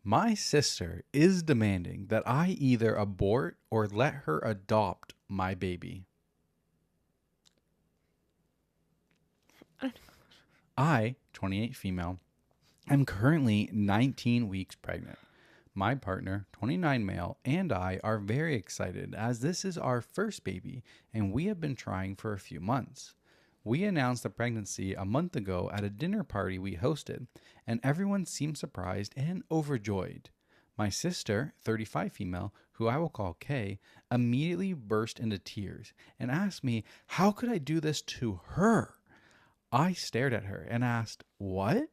My sister is demanding that I either abort or let her adopt my baby. I, 28 female, am currently 19 weeks pregnant. My partner, 29 male, and I are very excited as this is our first baby and we have been trying for a few months. We announced the pregnancy a month ago at a dinner party we hosted, and everyone seemed surprised and overjoyed. My sister, 35 female, who I will call Kay, immediately burst into tears and asked me how could I do this to her? I stared at her and asked, "What?"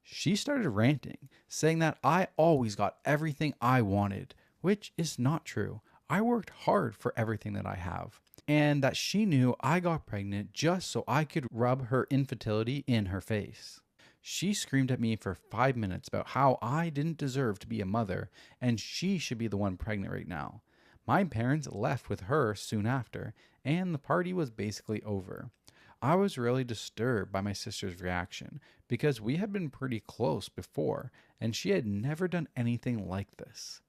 She started ranting, saying that I always got everything I wanted, which is not true. I worked hard for everything that I have, and that she knew I got pregnant just so I could rub her infertility in her face. She screamed at me for 5 minutes about how I didn't deserve to be a mother and she should be the one pregnant right now. My parents left with her soon after, and the party was basically over. I was really disturbed by my sister's reaction because we had been pretty close before and she had never done anything like this.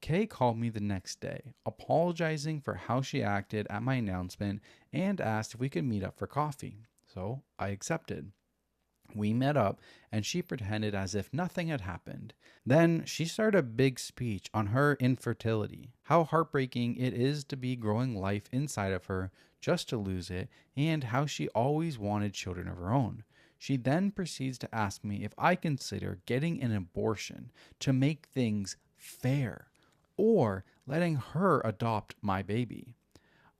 Kay called me the next day, apologizing for how she acted at my announcement and asked if we could meet up for coffee. So I accepted. We met up and she pretended as if nothing had happened. Then she started a big speech on her infertility, how heartbreaking it is to be growing life inside of her just to lose it, and how she always wanted children of her own. She then proceeds to ask me if I consider getting an abortion to make things fair or letting her adopt my baby.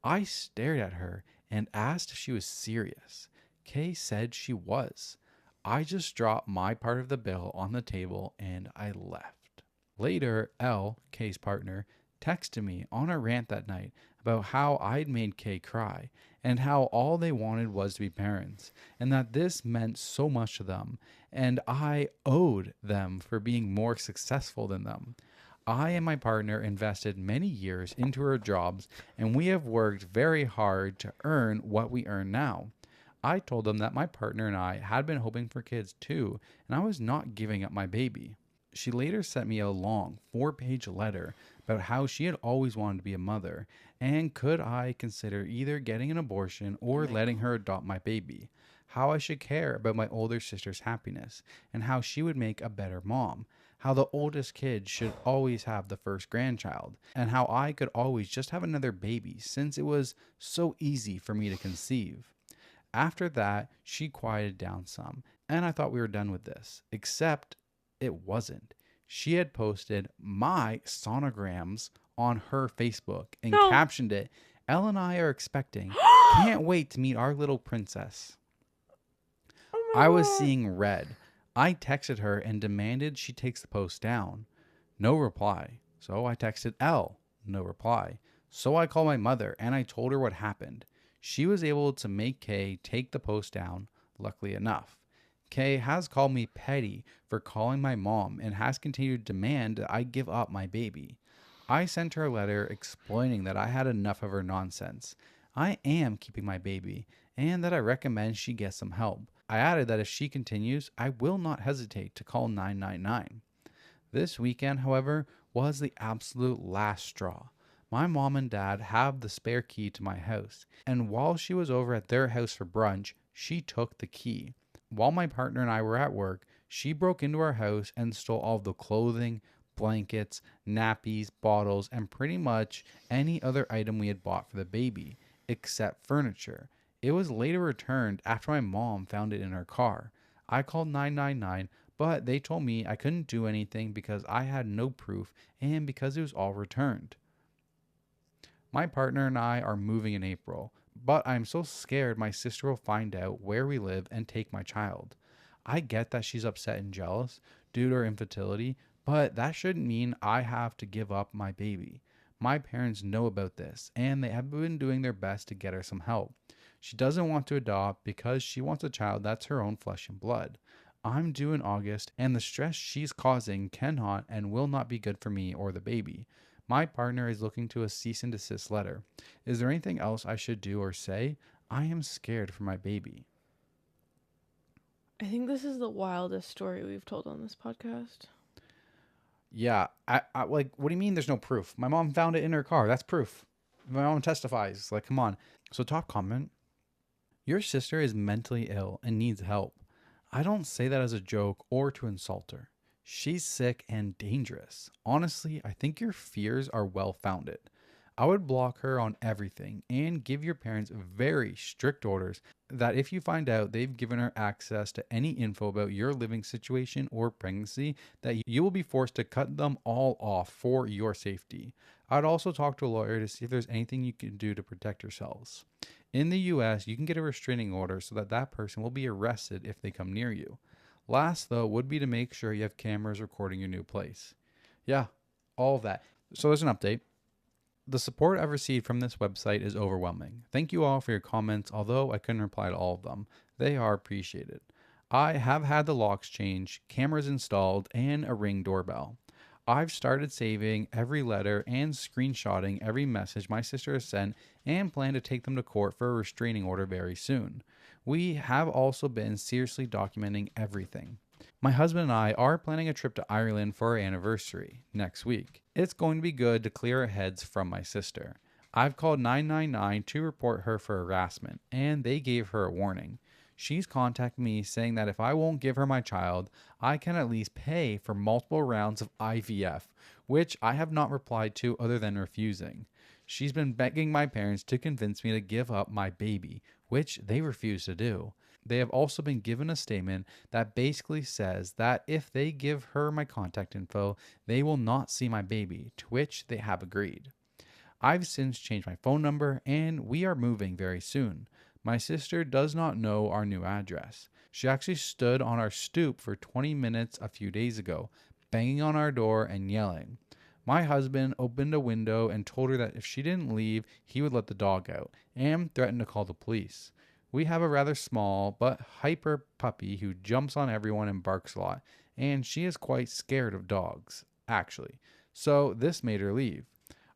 I stared at her and asked if she was serious. Kay said she was. I just dropped my part of the bill on the table and I left. Later, Elle, Kay's partner, texted me on a rant that night about how I'd made Kay cry and how all they wanted was to be parents and that this meant so much to them and I owed them for being more successful than them. I and my partner invested many years into our jobs and we have worked very hard to earn what we earn now. I told them that my partner and I had been hoping for kids too, and I was not giving up my baby. She later sent me a long 4-page letter about how she had always wanted to be a mother, and could I consider either getting an abortion or letting her adopt my baby, how I should care about my older sister's happiness, and how she would make a better mom, how the oldest kid should always have the first grandchild, and how I could always just have another baby since it was so easy for me to conceive. After that, she quieted down some, and I thought we were done with this, except it wasn't. She had posted my sonograms on her Facebook and No. captioned it, "Elle and I are expecting. Can't wait to meet our little princess." Oh I my was God. seeing red. I texted her and demanded she takes the post down. No reply. So I texted Elle. No reply. So I called my mother and I told her what happened. She was able to make Kay take the post down, luckily enough. Kay has called me petty for calling my mom and has continued to demand that I give up my baby. I sent her a letter explaining that I had enough of her nonsense. I am keeping my baby and that I recommend she get some help. I added that if she continues, I will not hesitate to call 999. This weekend, however, was the absolute last straw. My mom and dad have the spare key to my house, and while she was over at their house for brunch, she took the key. While my partner and I were at work, she broke into our house and stole all of the clothing, blankets, nappies, bottles, and pretty much any other item we had bought for the baby, except furniture. It was later returned after my mom found it in her car. I called 999, but they told me I couldn't do anything because I had no proof and because it was all returned. My partner and I are moving in April, but I'm so scared my sister will find out where we live and take my child. I get that she's upset and jealous due to her infertility, but that shouldn't mean I have to give up my baby. My parents know about this, and they have been doing their best to get her some help. She doesn't want to adopt because she wants a child that's her own flesh and blood. I'm due in August, and the stress she's causing cannot and will not be good for me or the baby. My partner is looking to a cease and desist letter. Is there anything else I should do or say? I am scared for my baby. I think this is the wildest story we've told on this podcast. Yeah, I like, what do you mean there's no proof? My mom found it in her car. That's proof. My mom testifies. Like, come on. So top comment. Your sister is mentally ill and needs help. I don't say that as a joke or to insult her. She's sick and dangerous. Honestly, I think your fears are well founded. I would block her on everything and give your parents very strict orders that if you find out they've given her access to any info about your living situation or pregnancy, that you will be forced to cut them all off for your safety. I'd also talk to a lawyer to see if there's anything you can do to protect yourselves. In the US, you can get a restraining order so that that person will be arrested if they come near you. Last, though, would be to make sure you have cameras recording your new place. Yeah, all of that. So there's an update. The support I've received from this website is overwhelming. Thank you all for your comments, although I couldn't reply to all of them. They are appreciated. I have had the locks changed, cameras installed, and a Ring doorbell. I've started saving every letter and screenshotting every message my sister has sent and plan to take them to court for a restraining order very soon. We have also been seriously documenting everything. My husband and I are planning a trip to Ireland for our anniversary next week. It's going to be good to clear our heads from my sister. I've called 999 to report her for harassment, and they gave her a warning. She's contacted me saying that if I won't give her my child, I can at least pay for multiple rounds of IVF, which I have not replied to other than refusing. She's been begging my parents to convince me to give up my baby, which they refuse to do. They have also been given a statement that basically says that if they give her my contact info, they will not see my baby, to which they have agreed. I've since changed my phone number and we are moving very soon. My sister does not know our new address. She actually stood on our stoop for 20 minutes a few days ago, banging on our door and yelling. My husband opened a window and told her that if she didn't leave, he would let the dog out and threatened to call the police. We have a rather small but hyper puppy who jumps on everyone and barks a lot, and she is quite scared of dogs, actually. So this made her leave.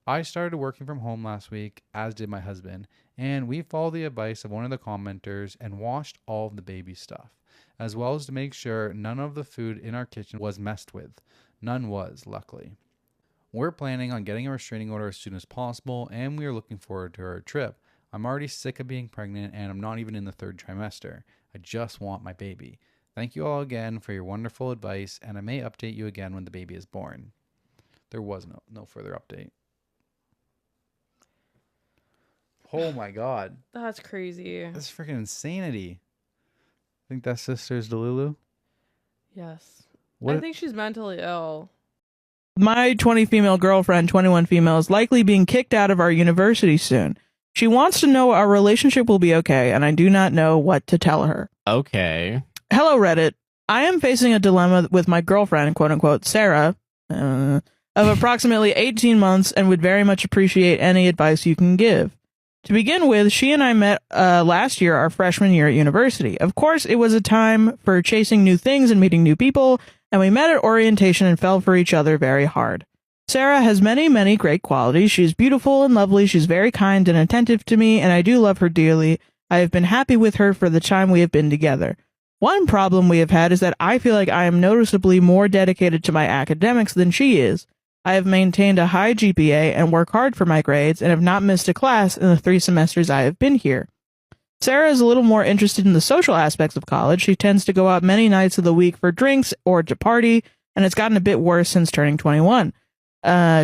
I started working from home last week, as did my husband, and we followed the advice of one of the commenters and washed all of the baby stuff, as well as to make sure none of the food in our kitchen was messed with. None was, luckily. We're planning on getting a restraining order as soon as possible, and we are looking forward to our trip. I'm already sick of being pregnant, and I'm not even in the 3rd trimester. I just want my baby. Thank you all again for your wonderful advice, and I may update you again when the baby is born. There was no further update. Oh my god. That's crazy. That's freaking insanity. Think that sister's Delulu? Yes. What? I think she's mentally ill. My 20 female girlfriend, 21 female, is likely being kicked out of our university soon. She wants to know our relationship will be okay, and I do not know what to tell her. Okay. Hello, Reddit. I am facing a dilemma with my girlfriend, quote-unquote, Sarah, of approximately 18 months, and would very much appreciate any advice you can give. To begin with, she and I met last year, our freshman year at university. Of course, it was a time for chasing new things and meeting new people, and we met at orientation and fell for each other very hard. Sarah has many, many great qualities. She's beautiful and lovely. She's very kind and attentive to me, and I do love her dearly. I have been happy with her for the time we have been together. One problem we have had is that I feel like I am noticeably more dedicated to my academics than she is. I have maintained a high GPA and work hard for my grades and have not missed a class in the 3 semesters I have been here. Sarah is a little more interested in the social aspects of college. She tends to go out many nights of the week for drinks or to party, and it's gotten a bit worse since turning 21.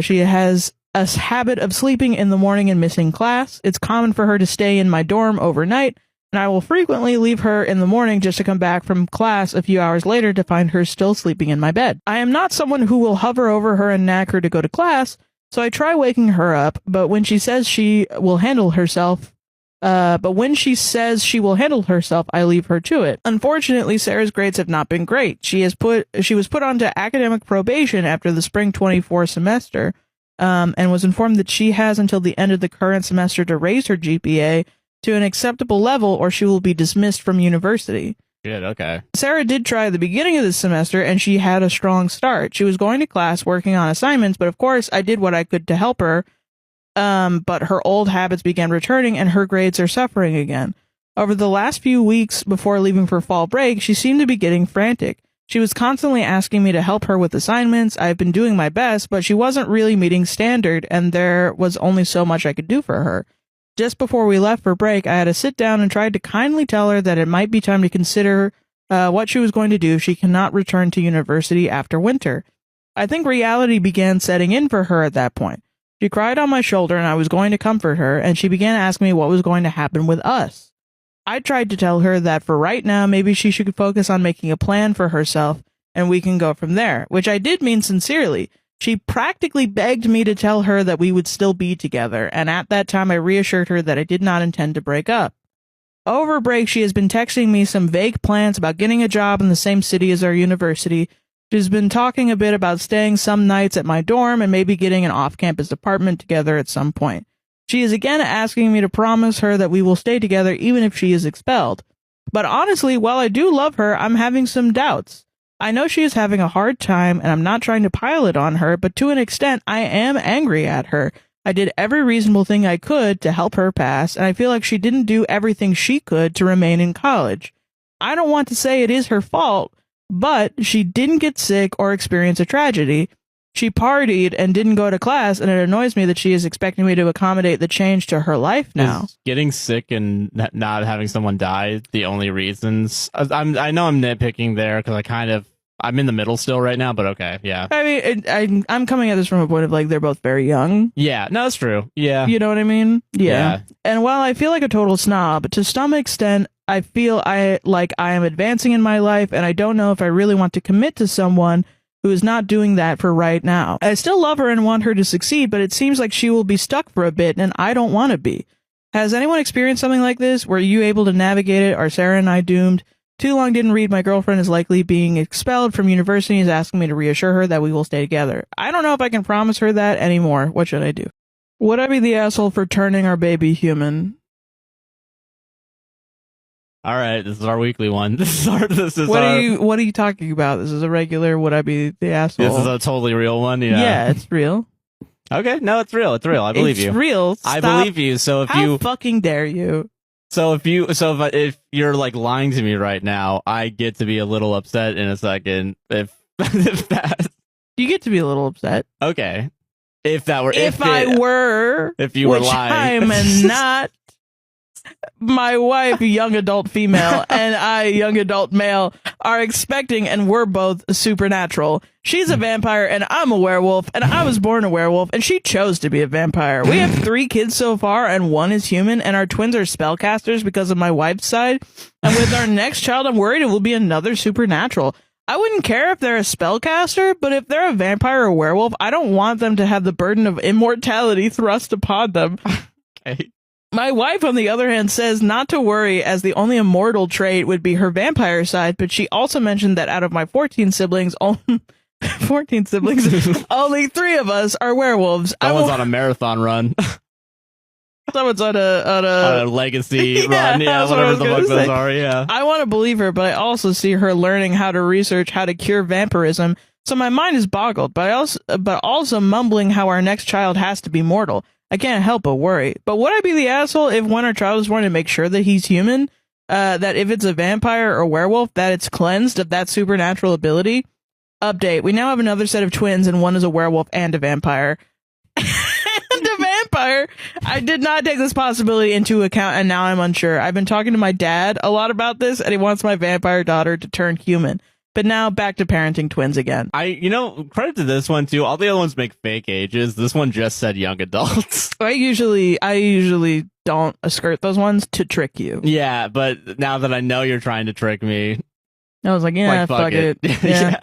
She has a habit of sleeping in the morning and missing class. It's common for her to stay in my dorm overnight, and I will frequently leave her in the morning just to come back from class a few hours later to find her still sleeping in my bed. I am not someone who will hover over her and nag her to go to class, so I try waking her up, but when she says she will handle herself, I leave her to it. Unfortunately, Sarah's grades have not been great. She was put onto academic probation after the spring 24 semester, and was informed that she has until the end of the current semester to raise her GPA to an acceptable level or she will be dismissed from university. Good, okay. Sarah did try at the beginning of this semester, and she had a strong start. She was going to class, working on assignments, but of course I did what I could to help her. But her old habits began returning and her grades are suffering again. Over the last few weeks before leaving for fall break, she seemed to be getting frantic. She was constantly asking me to help her with assignments. I've been doing my best, but she wasn't really meeting standard, and there was only so much I could do for her. Just before we left for break, I had to sit down and tried to kindly tell her that it might be time to consider what she was going to do if she cannot return to university after winter. I think reality began setting in for her at that point. She cried on my shoulder, and I was going to comfort her, and she began asking me what was going to happen with us. I tried to tell her that for right now, maybe she should focus on making a plan for herself, and we can go from there, which I did mean sincerely. She practically begged me to tell her that we would still be together, and at that time I reassured her that I did not intend to break up. Over break, she has been texting me some vague plans about getting a job in the same city as our university. She's been talking a bit about staying some nights at my dorm and maybe getting an off-campus apartment together at some point. She is again asking me to promise her that we will stay together even if she is expelled. But honestly, while I do love her, I'm having some doubts. I know she is having a hard time, and I'm not trying to pile it on her, but to an extent, I am angry at her. I did every reasonable thing I could to help her pass, and I feel like she didn't do everything she could to remain in college. I don't want to say it is her fault, but she didn't get sick or experience a tragedy. She partied and didn't go to class, and it annoys me that she is expecting me to accommodate the change to her life now. Is getting sick and not having someone die the only reasons? I know I'm nitpicking there because I'm in the middle still right now, but okay, yeah. I mean, I'm coming at this from a point of like they're both very young. Yeah, no, that's true. Yeah. You know what I mean? Yeah. And while I feel like a total snob, to some extent, I feel I am advancing in my life, and I don't know if I really want to commit to someone who is not doing that for right now. I still love her and want her to succeed, but it seems like she will be stuck for a bit, and I don't want to be. Has anyone experienced something like this? Were you able to navigate it? Are Sarah and I doomed? Too long didn't read. My girlfriend is likely being expelled from university and is asking me to reassure her that we will stay together. I don't know if I can promise her that anymore. What should I do? Would I be the asshole for turning our baby human? All right, this is our weekly one. What are you talking about? This is a regular. Would I be the asshole? This is a totally real one. Yeah. Yeah, it's real. Okay, no, it's real. It's real. I believe you. It's real. Stop. I believe you. So if How fucking dare you? So if you're like lying to me right now, I get to be a little upset in a second. If that, you get to be a little upset. Okay. If you were which lying, I'm not. My wife, young adult female, and I, young adult male, are expecting, and we're both supernatural. She's a vampire, and I'm a werewolf, and I was born a werewolf, and she chose to be a vampire. We have 3 kids so far, and 1 is human, and our twins are spellcasters because of my wife's side. And with our next child, I'm worried it will be another supernatural. I wouldn't care if they're a spellcaster, but if they're a vampire or werewolf, I don't want them to have the burden of immortality thrust upon them. Okay. My wife, on the other hand, says not to worry, as the only immortal trait would be her vampire side, but she also mentioned that out of my 14 siblings, only 3 of us are werewolves. Someone's on a marathon run. Someone's on a legacy run. Yeah, whatever the fuck those are. Yeah. I want to believe her, but I also see her learning how to research how to cure vampirism. So my mind is boggled, but also mumbling how our next child has to be mortal. I can't help but worry. But would I be the asshole if when our child is born to make sure that he's human, that if it's a vampire or werewolf, that it's cleansed of that supernatural ability? Update. We now have another set of twins, and one is a werewolf and a vampire. And a vampire! I did not take this possibility into account, and now I'm unsure. I've been talking to my dad a lot about this, and he wants my vampire daughter to turn human. But now back to parenting twins again. Credit to this one too. All the other ones make fake ages. This one just said young adults. I usually don't skirt those ones to trick you. Yeah, but now that I know you're trying to trick me, I was like, yeah, fuck it. Yeah.